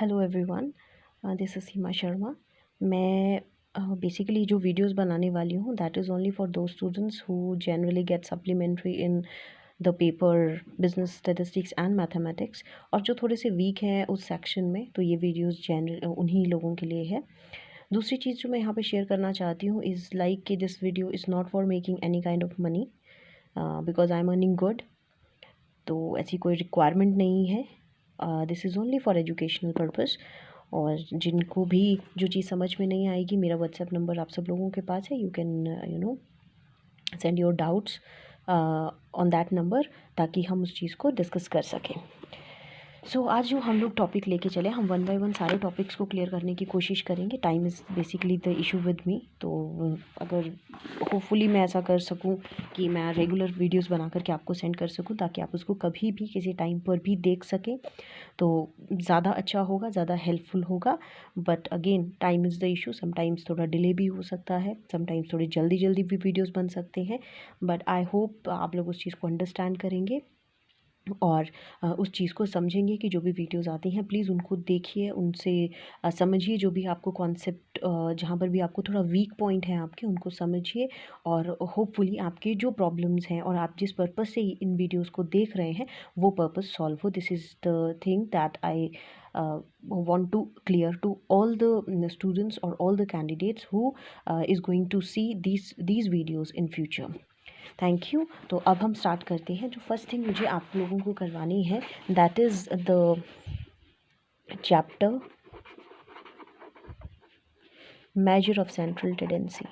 Hello everyone, this is Seema Sharma. मैं basically जो videos बनाने वाली हूँ दैट इज़ ओनली फॉर दो students who generally get supplementary in the paper business statistics and mathematics, और जो थोड़े से वीक हैं उस सेक्शन में, तो ये वीडियोस जनरल उन्हीं लोगों के लिए है। दूसरी चीज़ जो मैं यहाँ पे शेयर करना चाहती हूँ इज़ लाइक कि this video is not for making any kind of money because I am earning good, तो ऐसी कोई रिक्वायरमेंट नहीं है। This is only for educational purpose. और जिनको भी जो चीज़ समझ में नहीं आएगी, मेरा व्हाट्सएप नंबर आप सब लोगों के पास है। You can send your doubts on that number, ताकि हम उस चीज़ को डिस्कस कर सकें। सो आज जो हम लोग टॉपिक लेके चले, हम वन बाय वन सारे टॉपिक्स को क्लियर करने की कोशिश करेंगे। Time is basically the issue with me, तो अगर होपफुली मैं ऐसा कर सकूं कि मैं रेगुलर वीडियोस बना करके आपको सेंड कर सकूं, ताकि आप उसको कभी भी किसी टाइम पर भी देख सकें, तो ज़्यादा अच्छा होगा, ज़्यादा हेल्पफुल होगा। But again time is the issue. Sometimes थोड़ा डिले भी हो सकता है, समटाइम्स थोड़ी जल्दी जल्दी भी वीडियोज़ बन सकते हैं, बट आई होप आप लोग उस चीज़ को अंडरस्टैंड करेंगे और उस चीज़ को समझेंगे कि जो भी वीडियोज़ आती हैं प्लीज़ उनको देखिए, उनसे समझिए। जो भी आपको कॉन्सेप्ट जहाँ पर भी आपको थोड़ा वीक पॉइंट है आपके, उनको समझिए, और होपफुली आपके जो प्रॉब्लम्स हैं और आप जिस पर्पज़ से इन वीडियोज़ को देख रहे हैं वो पर्पज़ सॉल्व हो। This is the thing that I want to clear to all the students or all the candidates who is going to see these videos in future. Thank you. तो अब हम start करते हैं। जो first thing मुझे आप लोगों को करवानी है that is the chapter measure of central tendency.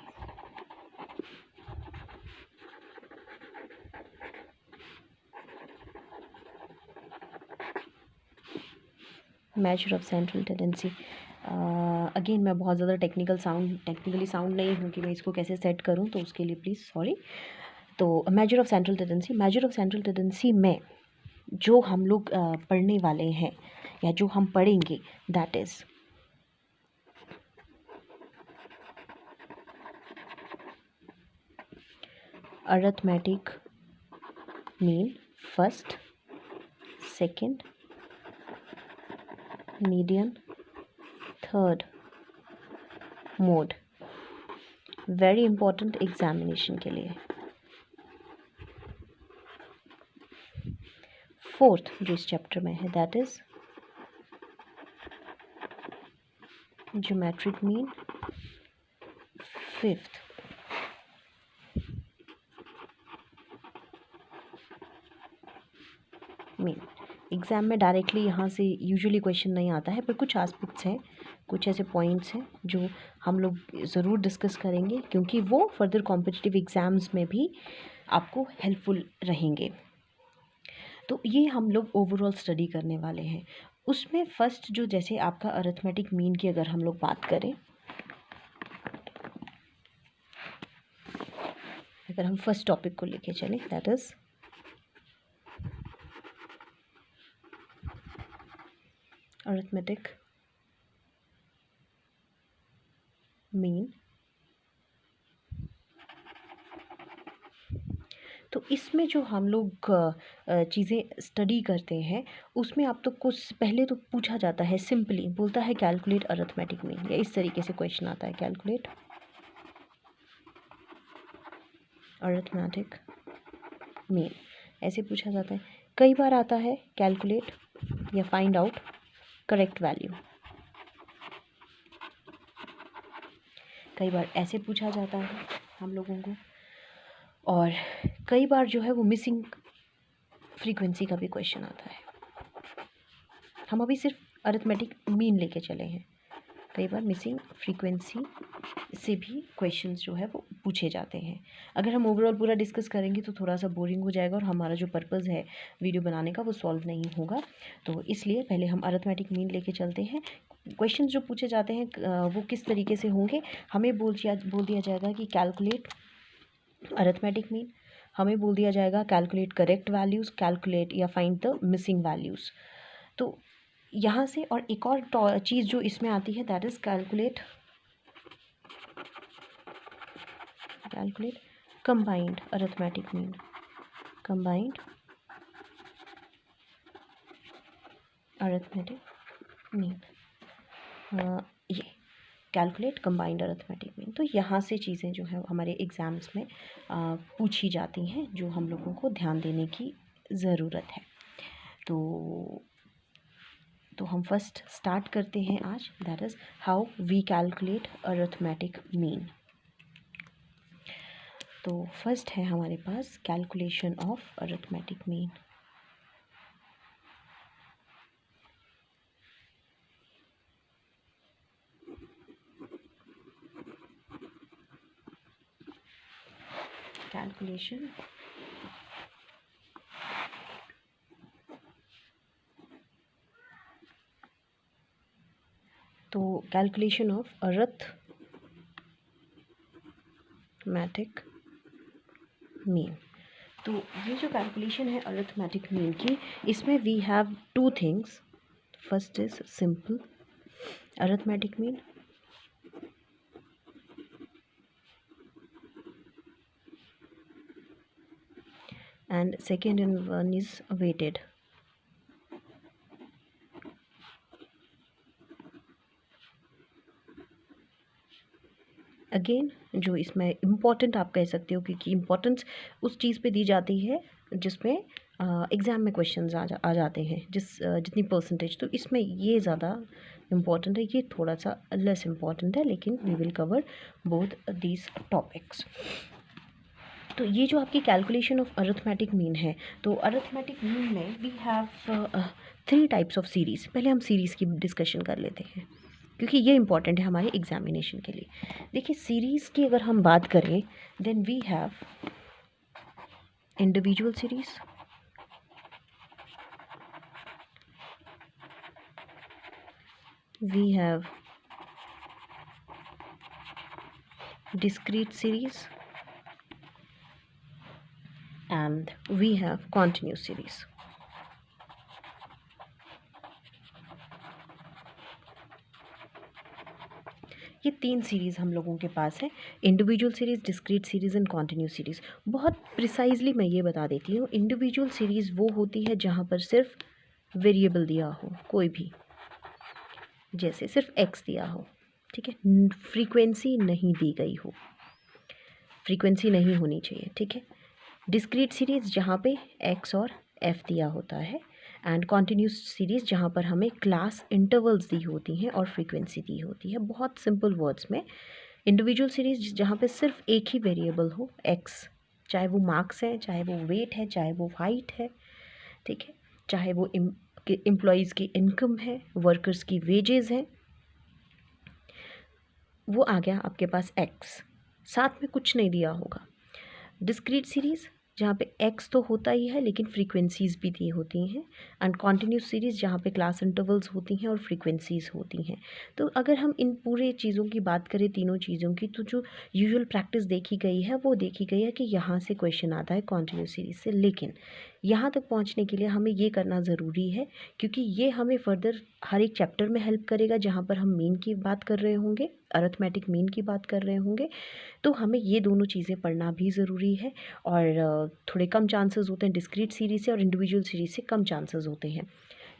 Measure of central tendency. Again मैं बहुत ज़्यादा टेक्निकली साउंड नहीं हूँ कि मैं इसको कैसे सेट करूँ, तो उसके लिए प्लीज़ सॉरी। तो मेजर ऑफ सेंट्रल टेंडेंसी में जो हम लोग पढ़ने वाले हैं या जो हम पढ़ेंगे that is arithmetic mean, first, second, median, third, mode. Very important examination के लिए। फोर्थ जो इस चैप्टर में है that is geometric mean, fifth mean. Exam में डायरेक्टली यहाँ से यूजुअली क्वेश्चन नहीं आता है, पर कुछ एस्पेक्ट्स हैं, कुछ ऐसे पॉइंट्स हैं जो हम लोग ज़रूर डिस्कस करेंगे, क्योंकि वो फर्दर कॉम्पिटिटिव एग्ज़ाम्स में भी आपको हेल्पफुल रहेंगे। तो ये हम लोग ओवरऑल स्टडी करने वाले हैं। उसमें फर्स्ट जो, जैसे आपका अरिथमेटिक मीन की अगर हम लोग बात करें, अगर हम फर्स्ट टॉपिक को लेके चलें दैट इज़ अरिथमेटिक मीन। तो इसमें जो हम लोग चीज़ें स्टडी करते हैं उसमें आप तो कुछ पहले तो पूछा जाता है, सिंपली बोलता है कैलकुलेट अरिथमेटिक मीन, या इस तरीके से क्वेश्चन आता है, कैलकुलेट अरिथमेटिक मीन, ऐसे पूछा जाता है। कई बार आता है कैलकुलेट या फाइंड आउट करेक्ट वैल्यू, कई बार ऐसे पूछा जाता है हम लोगों को, और कई बार जो है वो मिसिंग फ्रीक्वेंसी का भी क्वेश्चन आता है। हम अभी सिर्फ अरिथमेटिक मीन लेके चले हैं, कई बार मिसिंग फ्रीक्वेंसी से भी क्वेश्चंस जो है वो पूछे जाते हैं। अगर हम ओवरऑल पूरा डिस्कस करेंगे तो थोड़ा सा बोरिंग हो जाएगा और हमारा जो पर्पज़ है वीडियो बनाने का वो सॉल्व नहीं होगा, तो इसलिए पहले हम अरिथमेटिक मीन लेके चलते हैं। क्वेश्चंस जो पूछे जाते हैं वो किस तरीके से होंगे, हमें बोल दिया जाएगा कि कैलकुलेट अरिथमेटिक मीन, हमें बोल दिया जाएगा कैलकुलेट करेक्ट वैल्यूज़, कैलकुलेट या फाइंड द मिसिंग वैल्यूज़। तो यहाँ से और एक और चीज़ जो इसमें आती है that is calculate combined arithmetic mean, combined arithmetic mean. ये कैलकुलेट कंबाइंड अरिथमेटिक मीन। तो यहाँ से चीज़ें जो है हमारे एग्ज़ाम्स में पूछी जाती हैं, जो हम लोगों को ध्यान देने की ज़रूरत है। तो हम फर्स्ट स्टार्ट करते हैं आज, that is how we calculate arithmetic mean. तो फर्स्ट है हमारे पास calculation of arithmetic mean. Calculation तो कैलकुलेशन ऑफ अरिथमेटिक मीन। तो ये जो कैलकुलेशन है अरिथमेटिक मीन की, इसमें we have two things. First is simple arithmetic mean and second one is weighted। Again जो इसमें इम्पॉर्टेंट आप कह सकते हो, क्योंकि इम्पोर्टेंस उस चीज़ पे दी जाती है जिसमें एग्ज़ाम में क्वेश्चंस आ जाते हैं, जितनी परसेंटेज। तो इसमें ये ज़्यादा इम्पॉर्टेंट है, ये थोड़ा सा लेस इम्पॉर्टेंट है, लेकिन we will cover both these topics. तो ये जो आपकी कैलकुलेशन ऑफ अरिथमेटिक मीन है, तो अरिथमेटिक मीन में we have 3 types of series. पहले हम सीरीज़ की डिस्कशन कर लेते हैं, क्योंकि ये इंपॉर्टेंट है हमारे एग्जामिनेशन के लिए। देखिए, सीरीज़ की अगर हम बात करें, then we have individual series, we have discrete series, and we have continuous series। ये 3 सीरीज़ हम लोगों के पास है, individual series, discrete series and continuous series. बहुत प्रिसाइजली मैं ये बता देती हूँ, इंडिविजुअल सीरीज़ वो होती है जहाँ पर सिर्फ वेरिएबल दिया हो, कोई भी, जैसे सिर्फ एक्स दिया हो, ठीक है, फ्रीक्वेंसी नहीं दी गई हो, फ्रीक्वेंसी नहीं होनी चाहिए, ठीक है। डिस्क्रीट सीरीज़ जहाँ पे एक्स और एफ दिया होता है, एंड कॉन्टीन्यूस सीरीज़ जहाँ पर हमें क्लास इंटरवल्स दी होती हैं और फ्रीक्वेंसी दी होती है। बहुत सिंपल वर्ड्स में, इंडिविजुअल सीरीज़ जहाँ पे सिर्फ एक ही वेरिएबल हो, एक्स, चाहे वो मार्क्स है, चाहे वो वेट है, चाहे वो हाइट है, ठीक है, चाहे वो एम्प्लॉयज़ की इनकम है, वर्कर्स की वेजेस हैं, वो आ गया आपके पास एक्स, साथ में कुछ नहीं दिया होगा। डिस्क्रीट सीरीज़ जहाँ पे एक्स तो होता ही है लेकिन फ्रीक्वेंसीज़ भी दी होती हैं, एंड कॉन्टीन्यूस सीरीज़ जहाँ पे क्लास इंटरवल्स होती हैं और फ्रीक्वेंसीज़ होती हैं। तो अगर हम इन पूरे चीज़ों की बात करें, तीनों चीज़ों की, तो जो यूजुअल प्रैक्टिस देखी गई है वो देखी गई है कि यहाँ से क्वेश्चन आता है कॉन्टीन्यूस सीरीज़ से। लेकिन यहाँ तक पहुँचने के लिए हमें ये करना ज़रूरी है, क्योंकि ये हमें फर्दर हर एक चैप्टर में हेल्प करेगा जहाँ पर हम मीन की बात कर रहे होंगे, अरिथमेटिक मीन की बात कर रहे होंगे। तो हमें ये दोनों चीज़ें पढ़ना भी ज़रूरी है, और थोड़े कम चांसेस होते हैं डिस्क्रीट सीरीज़ से, और इंडिविजुअल सीरीज़ से कम चांसेस होते हैं।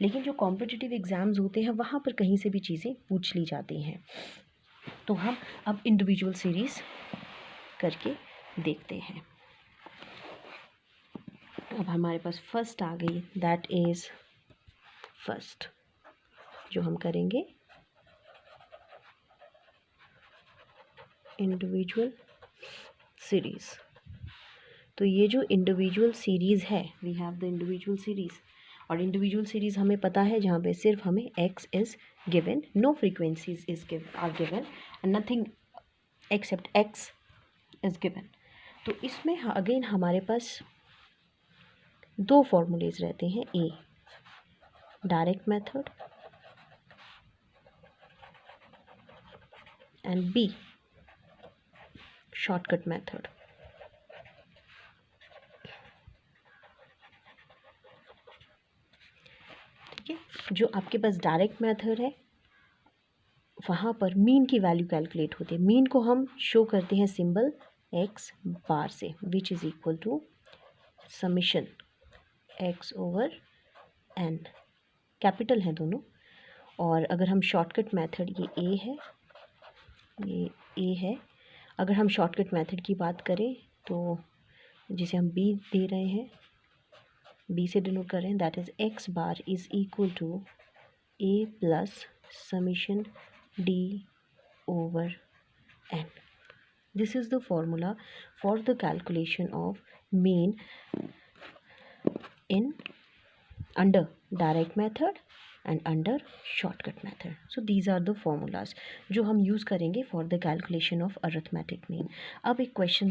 लेकिन जो कॉम्पिटिटिव एग्ज़ाम्स होते हैं वहाँ पर कहीं से भी चीज़ें पूछ ली जाती हैं। तो हम अब इंडिविजुअल सीरीज़ करके देखते हैं। अब हमारे पास फर्स्ट आ गई, दैट इज़ फर्स्ट जो हम करेंगे इंडिविजुअल सीरीज़। तो ये जो इंडिविजुअल सीरीज़ है, we have the individual series, और इंडिविजुअल सीरीज़ हमें पता है जहाँ पे सिर्फ हमें X is given, no frequencies is are given, nothing except X is given. तो इसमें अगेन हमारे पास 2 फॉर्मूलेज रहते हैं, A direct method and B shortcut method. ठीक है, जो आपके पास डायरेक्ट मेथड है वहाँ पर मीन की वैल्यू कैलकुलेट होती है। मीन को हम शो करते हैं सिंबल एक्स बार से, which is equal to summation X over N, capital है दोनों, और अगर हम शॉर्टकट मेथड, ये ए है, अगर हम शॉर्टकट मेथड की बात करें तो जिसे हम बी दे रहे हैं, बी से डिनोट कर रहे हैं, that is X bar is equal to A plus summation D over n. This is the formula for the calculation of mean in under direct method and under shortcut method. So these are the formulas जो हम use करेंगे for the calculation of arithmetic mean. अब एक question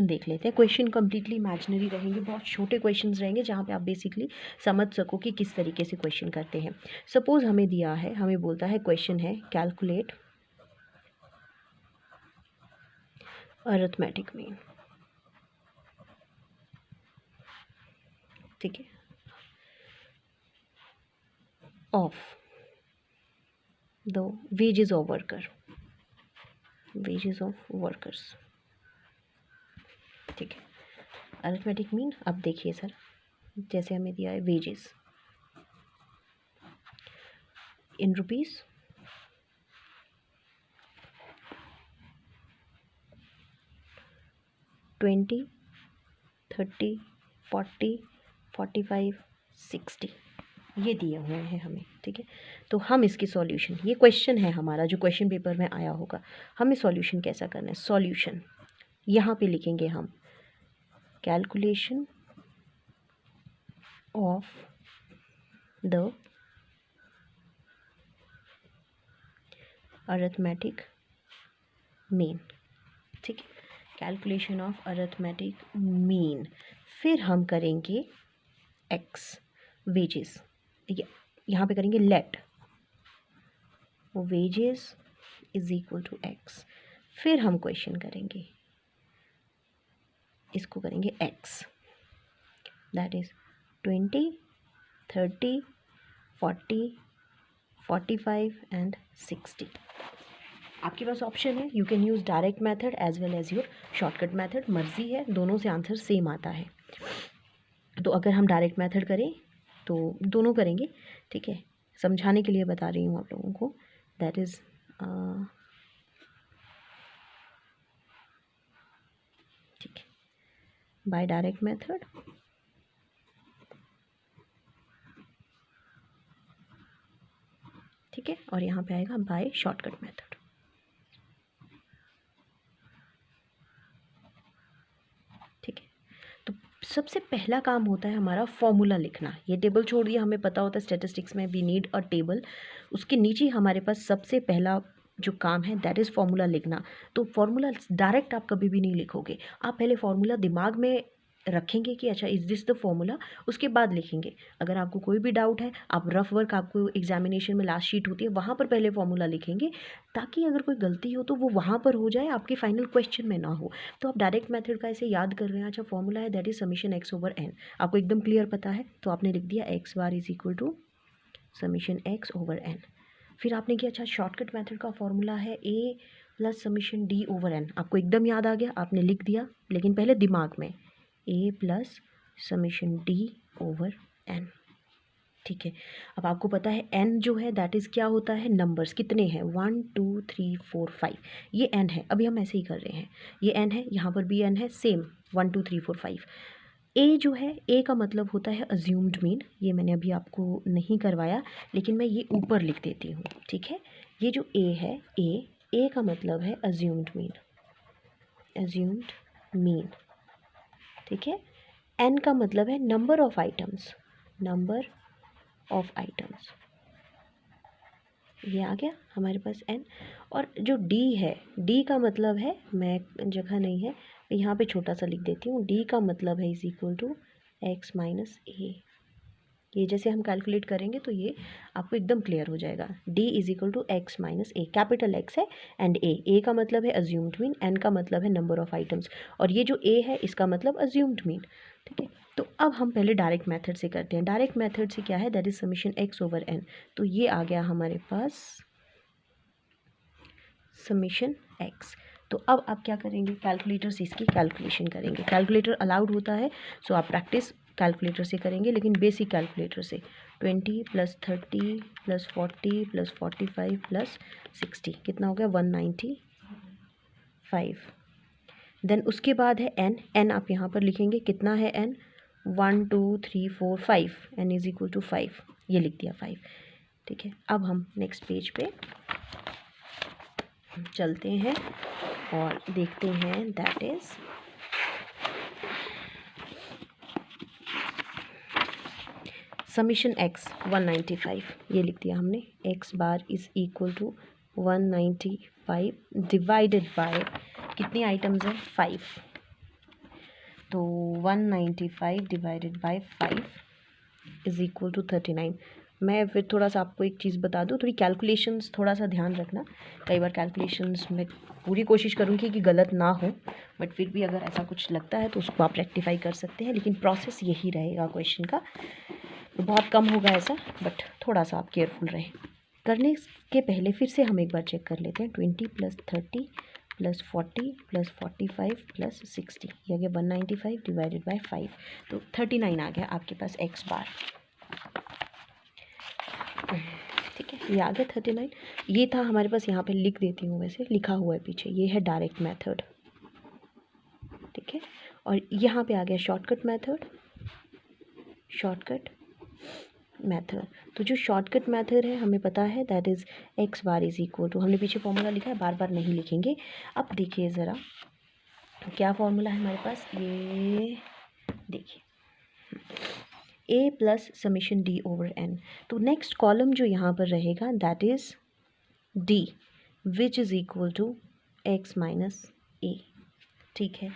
देख लेते हैं. Question completely imaginary रहेंगे, बहुत छोटे क्वेश्चंस रहेंगे जहाँ पे आप बेसिकली समझ सको कि किस तरीके से क्वेश्चन करते हैं. सपोज हमें दिया है, हमें बोलता है क्वेश्चन है कैलकुलेट अरिथमेटिक मीन. ठीक है, of the wages of worker, wages of workers. ठीक है, अरिथमेटिक मीन. अब देखिए सर, जैसे हमें दिया है वेजेस इन रुपीस, 20, 30, 40, 45, 60 ये दिए हुए हैं हमें. ठीक है, तो हम इसकी सॉल्यूशन, ये क्वेश्चन है हमारा जो क्वेश्चन पेपर में आया होगा, हमें सॉल्यूशन कैसा करना है. सॉल्यूशन यहाँ पे लिखेंगे हम, calculation of the arithmetic mean. ठीक है, कैलकुलेशन ऑफ अरिथमेटिक मीन. फिर हम करेंगे एक्स वेजेस, यहाँ पे करेंगे let wages is equal to X. फिर हम क्वेश्चन करेंगे, इसको करेंगे एक्स, दैट इज 20, 30, 40, 45 एंड 60. आपके पास ऑप्शन है, you can use direct method as well as your shortcut method. मर्जी है, दोनों से आंसर सेम आता है. तो अगर हम डायरेक्ट मेथड करें तो दोनों करेंगे. ठीक है, समझाने के लिए बता रही हूँ आप लोगों को. दैट इज़ ठीक है, बाय डायरेक्ट मेथड ठीक है, और यहाँ पे आएगा बाय शॉर्टकट मेथड. ठीक है, तो सबसे पहला काम होता है हमारा फॉर्मूला लिखना. ये टेबल छोड़ दिया, हमें पता होता है स्टैटिस्टिक्स में वी नीड अ टेबल. उसके नीचे हमारे पास सबसे पहला जो काम है दैट इज़ फॉर्मूला लिखना. तो फॉर्मूला डायरेक्ट आप कभी भी नहीं लिखोगे, आप पहले फॉर्मूला दिमाग में रखेंगे कि अच्छा इज़ दिस द फॉर्मूला, उसके बाद लिखेंगे. अगर आपको कोई भी डाउट है, आप रफ वर्क, आपको एग्जामिनेशन में लास्ट शीट होती है वहाँ पर पहले फॉर्मूला लिखेंगे, ताकि अगर कोई गलती हो तो वो वहाँ पर हो जाए, आपके फाइनल क्वेश्चन में ना हो. तो आप डायरेक्ट मेथड का ऐसे याद कर रहे हैं, अच्छा फॉर्मूला है that is summation X over N, आपको एकदम क्लियर पता है, तो आपने लिख दिया X bar is equal to summation X over N. फिर आपने किया, अच्छा शॉर्टकट मेथड का फॉर्मूला है A plus summation D over N, आपको एकदम याद आ गया, आपने लिख दिया, लेकिन पहले दिमाग में A plus summation D over N. ठीक है, अब आपको पता है एन जो है दैट इज़ क्या होता है, नंबर्स कितने हैं, 1 2 3 4 5, ये एन है. अभी हम ऐसे ही कर रहे हैं, ये एन है, यहाँ पर भी एन है, सेम 1 2 3 4 5. ए जो है, ए का मतलब होता है अज्यूम्ड मीन, ये मैंने अभी आपको नहीं करवाया, लेकिन मैं ये ऊपर लिख देती हूँ. ठीक है, ये जो ए है, ए का मतलब है अज्यूम्ड मीन, अज्यूम्ड मीन. ठीक है, एन का मतलब है number of items, number of items. ये आ गया हमारे पास एन. और जो डी है, डी का मतलब है, मैं जगह नहीं है यहाँ पे छोटा सा लिख देती हूँ, डी का मतलब है is equal to X minus A. ये जैसे हम कैलकुलेट करेंगे तो ये आपको एकदम क्लियर हो जाएगा. D is equal to X minus A, capital X है एंड ए का मतलब है अज्यूम्ड मीन, एन का मतलब है नंबर ऑफ आइटम्स, और ये जो ए है इसका मतलब अज्यूम्ड मीन. ठीक है, तो अब हम पहले डायरेक्ट मेथड से करते हैं. डायरेक्ट मेथड से क्या है, that is summation X over N. तो ये आ गया हमारे पास समीशन एक्स. तो अब आप क्या करेंगे, कैलकुलेटर से इसकी कैलकुलेशन करेंगे. कैलकुलेटर अलाउड होता है, सो आप प्रैक्टिस कैलकुलेटर से करेंगे, लेकिन बेसिक कैलकुलेटर से. 20 प्लस 30 प्लस 40 प्लस 45 प्लस 60 कितना हो गया 195। देन उसके बाद है एन। एन आप यहाँ पर लिखेंगे कितना है N 1 2 3 4 5 N is equal to 5 ये लिख दिया 5। ठीक है, अब हम नेक्स्ट पेज पे चलते हैं और देखते हैं दैट इज समीशन एक्स 195 ये लिख दिया हमने। X bar is equal to 195 divided by कितनी आइटम्स हैं 5, तो 195 divided by 5 is equal to 39। मैं फिर थोड़ा सा आपको एक चीज़ बता दूँ, थोड़ी कैलकुलेशंस थोड़ा सा ध्यान रखना। कई बार कैलकुलेशंस में पूरी कोशिश करूँगी कि गलत ना हो, बट फिर भी अगर ऐसा कुछ लगता है तो उसको आप रेक्टिफाई कर सकते हैं, लेकिन प्रोसेस यही रहेगा क्वेश्चन का। तो बहुत कम होगा ऐसा, बट थोड़ा सा आप केयरफुल रहें। करने के पहले फिर से हम एक बार चेक कर लेते हैं। 20 प्लस 30 प्लस 40 प्लस 45 प्लस 60 ये आ गया 195 डिवाइडेड बाय 5, तो 39 आ गया आपके पास एक्स बार। ठीक है, ये आ गया 39। ये था हमारे पास, यहाँ पे लिख देती हूँ, वैसे लिखा हुआ है पीछे, ये है डायरेक्ट मेथड। ठीक है, और यहाँ पे आ गया शॉर्टकट मेथड। शॉर्टकट मेथड, तो जो शॉर्टकट मेथड है हमें पता है that is X bar is equal to, हमने पीछे फॉर्मूला लिखा है, बार बार नहीं लिखेंगे। अब देखिए ज़रा क्या फॉर्मूला है हमारे पास, ये देखिए A plus summation D over N. तो नेक्स्ट कॉलम जो यहाँ पर रहेगा that is D which is equal to X minus A. ठीक है,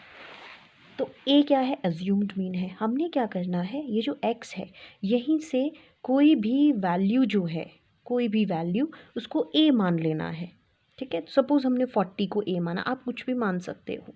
तो ए क्या है, अज्यूम्ड मीन है। हमने क्या करना है, ये जो एक्स है यहीं से कोई भी वैल्यू जो है, कोई भी वैल्यू उसको ए मान लेना है। ठीक है, सपोज़ हमने 40 को ए माना, आप कुछ भी मान सकते हो।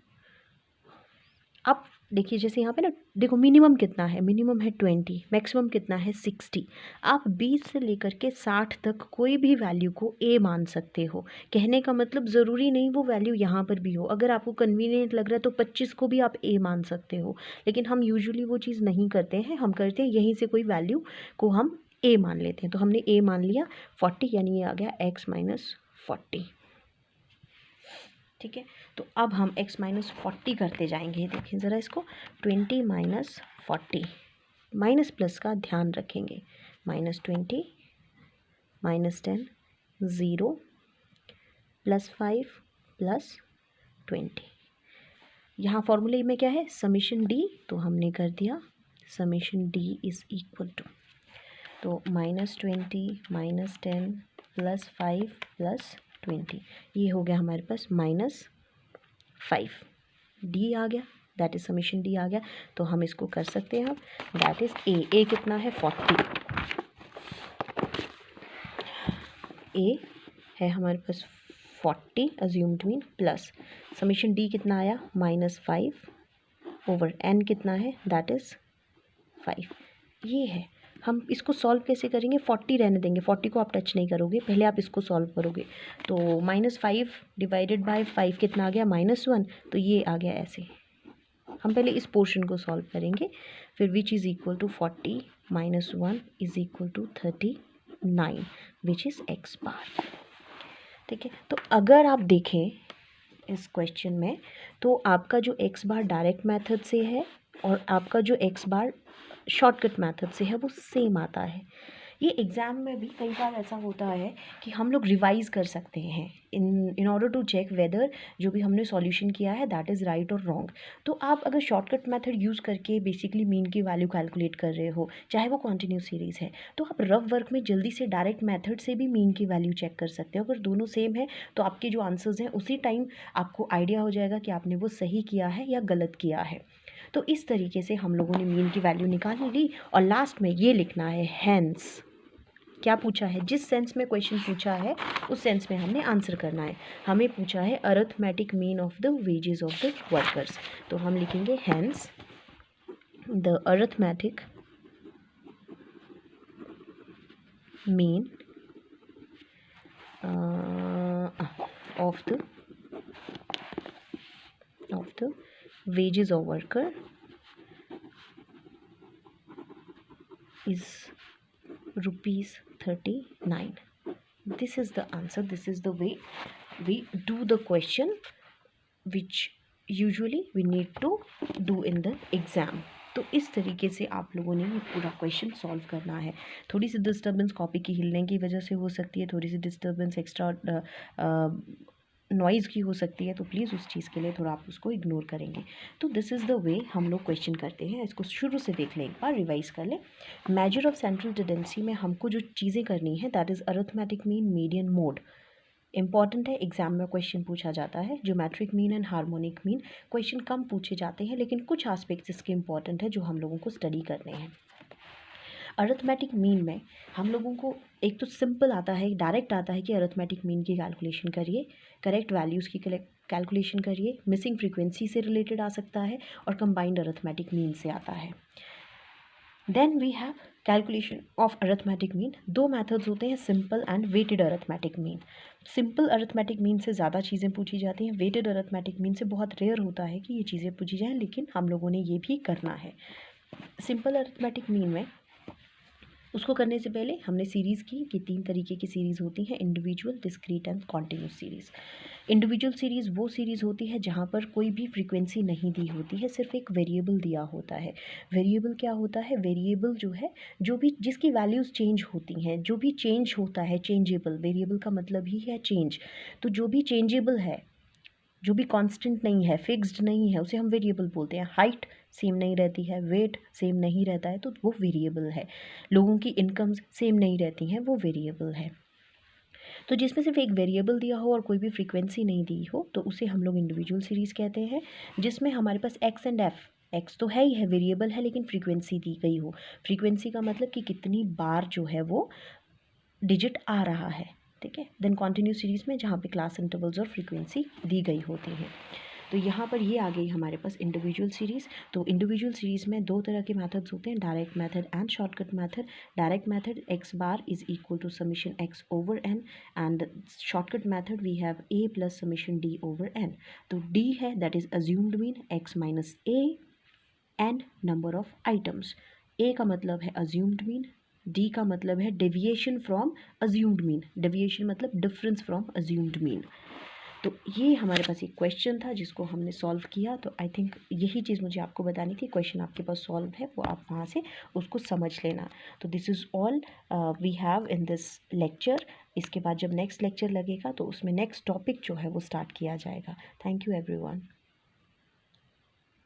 अब देखिए जैसे यहाँ पे ना, देखो मिनिमम कितना है, मिनिमम है 20, मैक्सिमम कितना है 60। आप 20 से लेकर के 60 तक कोई भी वैल्यू को ए मान सकते हो। कहने का मतलब ज़रूरी नहीं वो वैल्यू यहाँ पर भी हो, अगर आपको कन्वीनियंट लग रहा है तो 25 को भी आप ए मान सकते हो, लेकिन हम यूजुअली वो चीज़ नहीं करते हैं। हम करते हैं यहीं से कोई वैल्यू को हम ए मान लेते हैं। तो हमने ए मान लिया 40, यानी ये आ गया एक्स माइनस 40। ठीक है, तो अब हम x माइनस 40 करते जाएंगे। देखें ज़रा इसको, 20 माइनस 40, माइनस प्लस का ध्यान रखेंगे, -20 -10 0 प्लस 5 प्लस 20। यहाँ फॉर्मूले में क्या है, समीशन डी, तो हमने कर दिया summation D is equal to, तो -20 -10 प्लस 5 प्लस 20, ये हो गया हमारे पास -5। डी आ गया, दैट इज समीशन डी आ गया। तो हम इसको कर सकते हैं, हम दैट इज ए कितना है 40, ए है हमारे पास 40 assumed mean, plus summation D कितना आया -5 ओवर एन कितना है दैट इज़ 5। ये है, हम इसको सॉल्व कैसे करेंगे, 40 रहने देंगे, 40 को आप टच नहीं करोगे, पहले आप इसको सॉल्व करोगे। तो -5 डिवाइडेड बाय 5 कितना आ गया -1, तो ये आ गया ऐसे। हम पहले इस पोर्शन को सॉल्व करेंगे, फिर which is equal to 40 -1 is equal to 39 which is X bar. ठीक है, तो अगर आप देखें इस क्वेश्चन में, तो आपका जो एक्स बार डायरेक्ट मेथड से है और आपका जो एक्स बार शॉर्टकट मेथड से है वो सेम आता है। ये एग्ज़ाम में भी कई बार ऐसा होता है कि हम लोग रिवाइज़ कर सकते हैं in order to check whether जो भी हमने सॉल्यूशन किया है दैट इज़ राइट और रॉन्ग। तो आप अगर शॉर्टकट मेथड यूज़ करके बेसिकली मीन की वैल्यू कैलकुलेट कर रहे हो, चाहे वो कॉन्टिन्यूस सीरीज़ है, तो आप रफ वर्क में जल्दी से डायरेक्ट मेथड से भी मीन की वैल्यू चेक कर सकते हो। अगर दोनों सेम है तो आपके जो आंसर्स हैं उसी टाइम आपको आइडिया हो जाएगा कि आपने वो सही किया है या गलत किया है। तो इस तरीके से हम लोगों ने मीन की वैल्यू निकाल ली और लास्ट में ये लिखना है हैंस। क्या पूछा है, जिस सेंस में क्वेश्चन पूछा है उस सेंस में हमने आंसर करना है। हमें पूछा है arithmetic mean of the wages of the workers, तो हम लिखेंगे hence the arithmetic mean of the wages of worker is ₹39. This is the answer. This is the way we do the question which usually we need to do in the exam. तो इस तरीके से आप लोगों ने ये पूरा question solve करना है. थोड़ी सी डिस्टर्बेंस कॉपी की हिलने की वजह से हो सकती है, थोड़ी सी डिस्टर्बेंस एक्स्ट्रा नॉइज़ की हो सकती है, तो प्लीज़ उस चीज़ के लिए थोड़ा आप उसको इग्नोर करेंगे. तो दिस इज़ द वे हम लोग क्वेश्चन करते हैं. इसको शुरू से देख लें, एक बार रिवाइज कर लें. मेजर ऑफ सेंट्रल टेंडेंसी में हमको जो चीज़ें करनी है that is arithmetic mean, median, mode. Important है, एग्जाम में क्वेश्चन पूछा जाता है. Geometric mean and harmonic mean question कम पूछे जाते हैं, लेकिन कुछ एस्पेक्ट्स इसके इंपॉर्टेंट है जो हम लोगों को स्टडी करने हैं. अरिथमेटिक मीन में हम लोगों को एक तो सिंपल आता है, डायरेक्ट आता है कि अरिथमेटिक मीन की कैलकुलेशन करिए, करेक्ट वैल्यूज़ की कैलकुलेशन करिए, मिसिंग फ्रीक्वेंसी से रिलेटेड आ सकता है, और कंबाइंड अरिथमेटिक मीन से आता है. Then we have calculation of arithmetic mean. दो मेथड्स होते हैं, simple and weighted arithmetic mean. Simple arithmetic mean से ज़्यादा चीज़ें पूछी जाती हैं, वेटेड अरिथमेटिक मीन से बहुत रेयर होता है कि ये चीज़ें पूछी जाएँ, लेकिन हम लोगों ने ये भी करना है. सिंपल अरिथमेटिक मीन में उसको करने से पहले हमने सीरीज़ की कि 3 तरीके की सीरीज़ होती हैं, individual, discrete and continuous series. Individual series वो सीरीज़ होती है जहाँ पर कोई भी फ्रीक्वेंसी नहीं दी होती है, सिर्फ एक वेरिएबल दिया होता है. वेरिएबल क्या होता है? वेरिएबल जो है, जो भी जिसकी वैल्यूज़ चेंज होती हैं, जो भी चेंज होता है, चेंजेबल. वेरिएबल का मतलब ही है चेंज. तो जो भी चेंजेबल है, जो भी कांस्टेंट नहीं है, फिक्स्ड नहीं है, उसे हम वेरिएबल बोलते हैं. हाइट सेम नहीं रहती है, वेट सेम नहीं रहता है, तो वो वेरिएबल है. लोगों की इनकम्स सेम नहीं रहती हैं, वो वेरिएबल है. तो जिसमें सिर्फ एक वेरिएबल दिया हो और कोई भी फ्रीक्वेंसी नहीं दी हो, तो उसे हम लोग इंडिविजुअल सीरीज़ कहते हैं. जिसमें हमारे पास एक्स एंड एफ, एक्स तो है ही है, वेरिएबल है, लेकिन फ्रीक्वेंसी दी गई हो. फ्रीक्वेंसी का मतलब कि कितनी बार जो है वो डिजिट आ रहा है, ठीक है. देन कॉन्टिन्यूस सीरीज़ में जहाँ पे क्लास इंटरवल्स और फ्रीक्वेंसी दी गई होती हैं. तो यहाँ पर ये आ गई हमारे पास इंडिविजुअल सीरीज़. तो इंडिविजुअल सीरीज़ में दो तरह के मेथड्स होते हैं, direct method and shortcut method. Direct method X bar is equal to summation X over N, and shortcut method we have A plus summation D over N. तो D है that is assumed mean X minus A and number of items. A का मतलब है assumed mean, D का मतलब है deviation from assumed mean. Deviation मतलब difference from assumed mean. तो ये हमारे पास एक क्वेश्चन था जिसको हमने सॉल्व किया. तो आई थिंक यही चीज़ मुझे आपको बतानी थी. क्वेश्चन आपके पास सॉल्व है, वो आप वहाँ से उसको समझ लेना. तो this is all we have in this lecture. इसके बाद जब नेक्स्ट लेक्चर लगेगा तो उसमें नेक्स्ट टॉपिक जो है वो स्टार्ट किया जाएगा. Thank you everyone.